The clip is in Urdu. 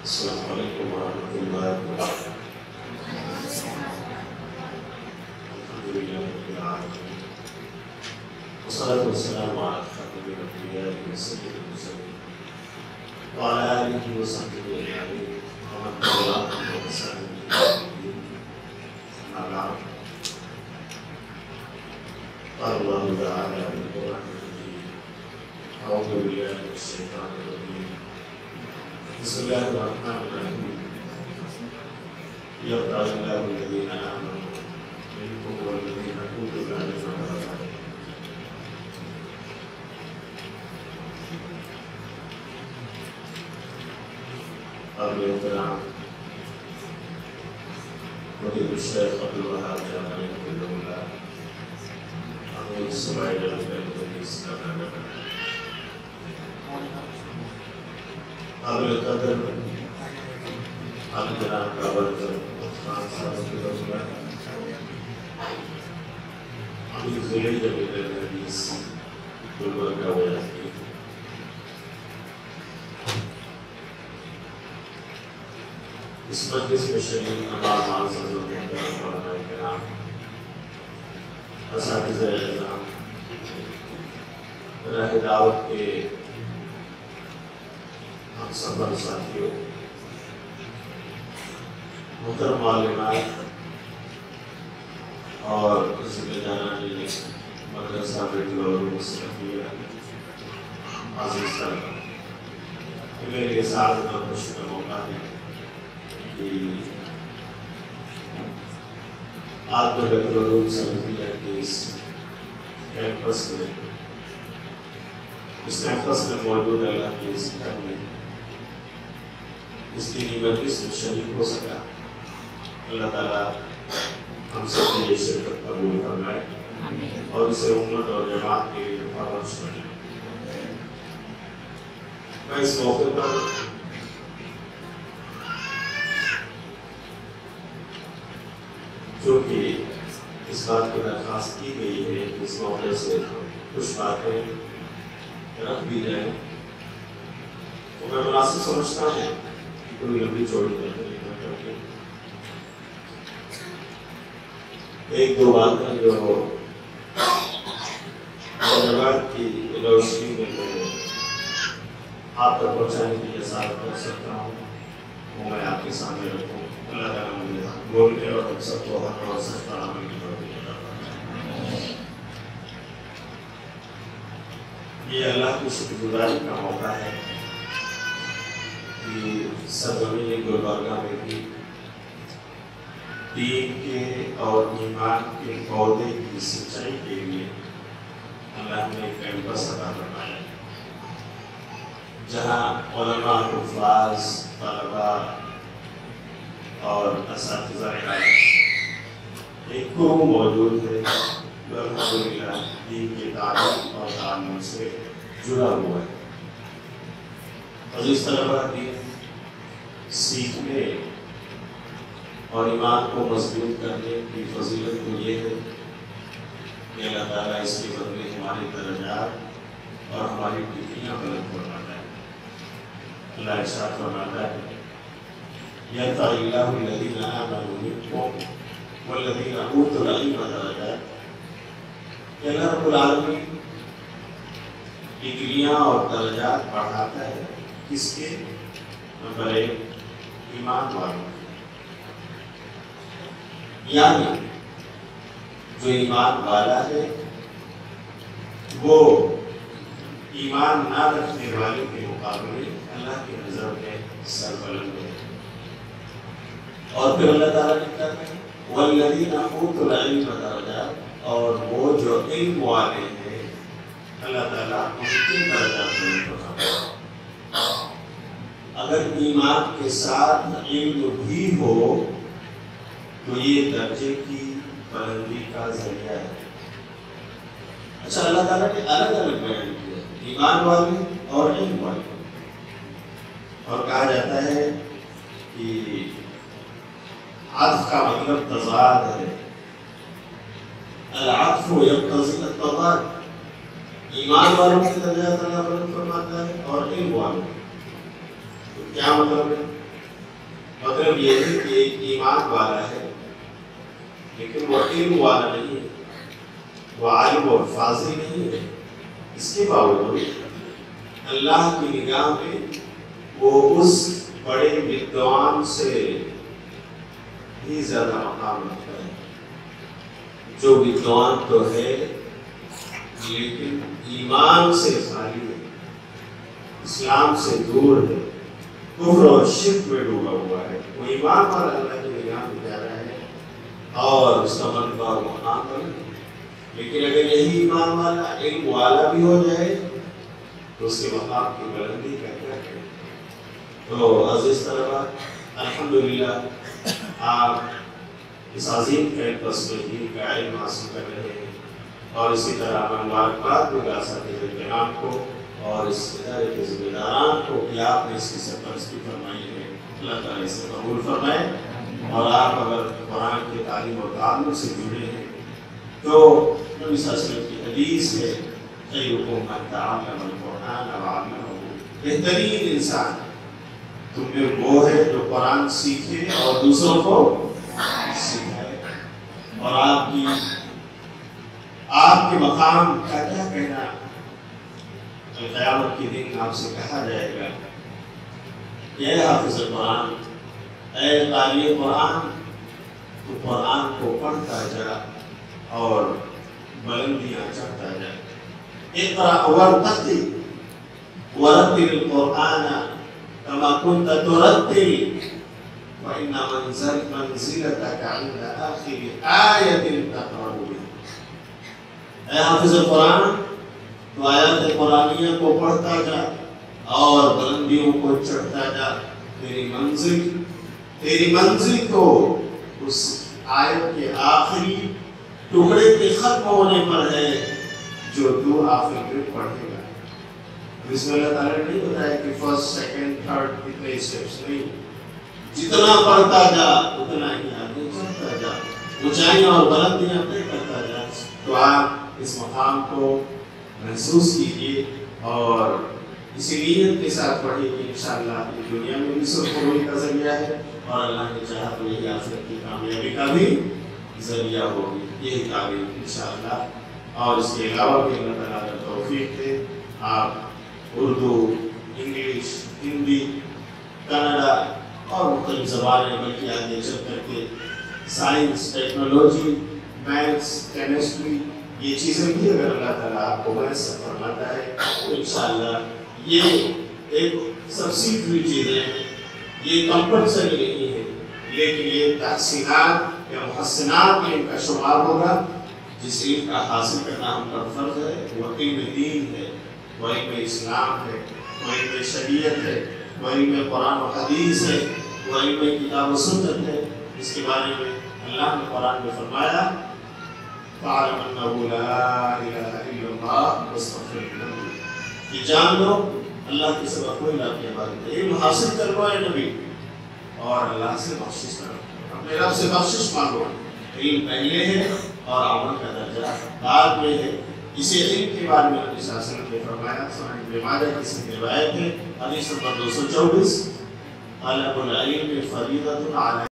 السلام علیکم ورحمۃ اللہ وبرکاتہ۔ الحمد للہ رب العالمین والصلاة والسلام علی خاتم الانبیاء وسید المرسلین وعلی آلہ وصحبہ اجمعین ومن تبعهم بإحسان إلى يوم الدین۔ اما بعد، قال اللہ تعالی فی القرآن المجید اعوذ باللہ من الشیطان الرجیم بسم اللہ الرحمن الرحیم یرفع اللہ الذین آمنوا منکم والذین اوتوا العلم درجات۔ قبل احترام مدیر الشیخ عبدالوہاب جامعہ حفظہ اللہ امیر السماعی الحدیث قابل قدر جناب کابل خان صاحب امیر ضلع جامعہ الحدیث گلبرگہ ولاحی، اس مجلس میں شریک تمام معزز و محترم علماء کرام، اساتذہ اعظام، راہ دعوت کے ہم سفر ساتھیوں، محترم معلمات اور ذمہ داران مدرسہ بیت العلوم السلفیہ، عزیز طلبہ، یہ میرے لیے سعادت اور خوشی کا موقع ہے کہ آج تو بیت العلوم السلفیہ کے اس کیمپس میں موجود اللہ کی اس گھر میں اس کی مجلس میں شریک ہو سکا۔ اللہ تعالیٰ ہم سب کی یہ شرکت قبول فرمائے اور اسے امت اور جماعت کے لیے فرش بنائے۔ میں اس موقع پر جو کہ اس بات کی درخواست کی گئی ہے کہ اس موقع سے کچھ باتیں رکھ بھی جائیں، تو میں مناسب سمجھتا ہوں کہ کوئی لمبی چوڑی نہیں کر کے ایک دو باتیں جو جماعت کی روشنی میں آپ تک پہنچانے کی جسارت کر سکتا ہوں وہ میں آپ کے سامنے رکھوں۔ اللہ تعالیٰ مجھے بولنے اور ہم سب کو حق اور سچ پر عمل کی توفیق عطا فرمائے۔ یہ اللہ کی شکر گزاری کا موقع ہے کہ سرزمین گلبرگہ میں بھی دین کے اور ایمان کے پودے کی سچائی کے لیے اللہ نے ایک کیمپس عطا فرمایا جہاں علماء، حفاظ، طلباء اور اساتذہ ایک گروہ موجود ہے جو الحمدللہ دین کے تعلیم اور تعلم سے جڑا ہوا ہے۔ عزیز طلباء، دین سیکھنے اور ایمان کو مضبوط کرنے کی فضیلت تو یہ ہے کہ اللہ تعالیٰ اس کے بدلے ہمارے درجات اور ہماری ڈگریاں بلند فرماتا ہے۔ اللہ ارشاد فرماتا ہے یرفع اللہ الذین آمنوا منکم والذین اوتوا العلم درجات۔ کہ اللہ رب العالمین ڈگریاں اور درجات بڑھاتا ہے کس کے؟ نمبر ایک، ایمان والوں کے، یعنی جو ایمان والا ہے وہ ایمان نہ رکھنے والے کے مقابلے اللہ کی نظر میں سربلند ہے۔ اور پھر اللہ تعالیٰ نے کہا ہے والذین اوتوا العلم درجات، اور وہ جو علم والے ہیں اللہ تعالیٰ ان کے درجات میں بڑھاتا ہے۔ اگر ایمان کے ساتھ علم بھی ہو تو یہ درجے کی بلندی کا ذریعہ ہے۔ اچھا، اللہ تعالیٰ نے الگ الگ بیان کیا، ایمان والے اور علم والے، اور کہا جاتا ہے کہ عطف کا مطلب تضاد ہے، العطف یقتضی التضاد۔ ایمان والوں کے درجات اللہ بلند فرماتا ہے اور علم والوں کے، تو کیا مطلب ہے مطلب یہ ہے کہ ایک ایمان والا ہے لیکن وہ علم والا نہیں ہے، وہ عالم اور فاضل نہیں ہے، اس کے باوجود اللہ کی نگاہ میں وہ اس بڑے ودوان سے بھی زیادہ مقام رکھتا ہے، جو ودوان تو ہے لیکن ایمان سے خالی ہے، اسلام سے دور ہے، کفر اور شرک میں ڈوبا ہوا ہے، وہ ایمان والا اللہ کی نگاہ میں پیارا ہے اور اس کا مرتبہ اور مقام بلند ہے۔ لیکن اگر یہی ایمان والا علم والا بھی ہو جائے تو اس کے مقام کی بلندی کا کیا ہے؟ تو عزیز طلبہ، الحمدللہ آپ اس عظیم کیمپس میں دین کا علم حاصل کر رہے ہیں اور اسی طرح مبارکباد بھی اساتذہ کرام کو اور اس ادارے کے ذمہ داران کو کہ آپ نے اس کی سرپرستی فرمائی ہے، اللہ تعالیٰ اسے قبول فرمائے۔ اور آپ اگر قرآن کی تعلیم و تعلم سے جڑے ہیں تو نبی صلی اللہ علیہ وسلم کی حدیث ہے خیرکم من تعلم القرآن وعلمہ، بہترین انسان تم میں وہ ہے جو قرآن سیکھے اور دوسروں کو سکھائے۔ اور آپ کے مقام کا کیا کہنا، قیامت کے دن آپ سے کہا جائے گا اے حافظ قرآن، اے قاری قرآن، تو قرآن کو پڑھتا جا اور بلندیاں چڑھتا جا۔ اقرأ وارتقی ورتل القرآن كما كنت ترتل فإن منزلتك عند آخر آية تقرأ بها۔ اے حافظ قرآن، تو آیات قرآنیہ کو پڑھتا جا اور بلندیوں کو چڑھتا جا، تیری منزل تو اس آیت کے آخری ٹکڑے کے ختم ہونے پر ہے جو تو آخر میں پڑھے گا۔ اس میں اللہ تعالیٰ نے نہیں بتایا کہ فرسٹ سیکنڈ تھرڈ کتنے اسٹیپس، نہیں، جتنا پڑھتا جا اتنا ہی آگے چڑھتا جا، اونچائیاں اور بلندیاں طے کرتا جا۔ تو آپ اس مقام کو محسوس کیجیے اور اسی نیت کے ساتھ پڑھیے کہ انشاءاللہ یہ دنیا میں بھی سرخ روئی کا ذریعہ ہے اور اللہ نے چاہا تو یہی آخرت کی کامیابی کا بھی ذریعہ ہوگی، یہی تعبیر انشاءاللہ۔ اور اس کے علاوہ بھی اللہ تعالیٰ کا توفیق ہے، آپ اردو، انگلش، ہندی، کنڈا اور مختلف زبانیں بلکہ آگے چل کر کے سائنس، ٹیکنالوجی، میتھس، کیمسٹری، یہ چیزیں بھی اگر اللہ تعالیٰ آپ کو میسر فرماتا ہے تو انشاءاللہ یہ ایک سبسیڈری چیزیں ہیں، یہ کمپلسری نہیں ہے، لیکن یہ تحسینات یا محسنات میں ان کا شمار ہوگا۔ جس علم کا حاصل کرنا ہم کا فرض ہے وہ علم دین ہے، وہ علم اسلام ہے، وہ علم شریعت ہے، وہ علم قرآن و حدیث ہے، وہ علم کتاب و سنت ہے، جس کے بارے میں اللہ نے قرآن میں فرمایا فَعَلَمْ أَنَّهُ لَا إِلَهَ إِلَّا اللَّهُ وَاسْتَغْفِرْ لِذَنبِكَ، کہ جان لو اللہ کے سوا کوئی لا کے عبادت ہے، علم حاصل کرو اے نبی اور اللہ سے بخشش کرو، اپنے رب سے بخشش مانگو۔ علم پہلے ہے اور عمل کا درجہ بعد میں ہے۔ اسی علم کے بارے میں نبی صلی اللہ علیہ وسلم نے فرمایا، سنن ابن ماجہ کی صحیح روایت ہے، حدیث نمبر 224، طلب العلم فریضۃ علی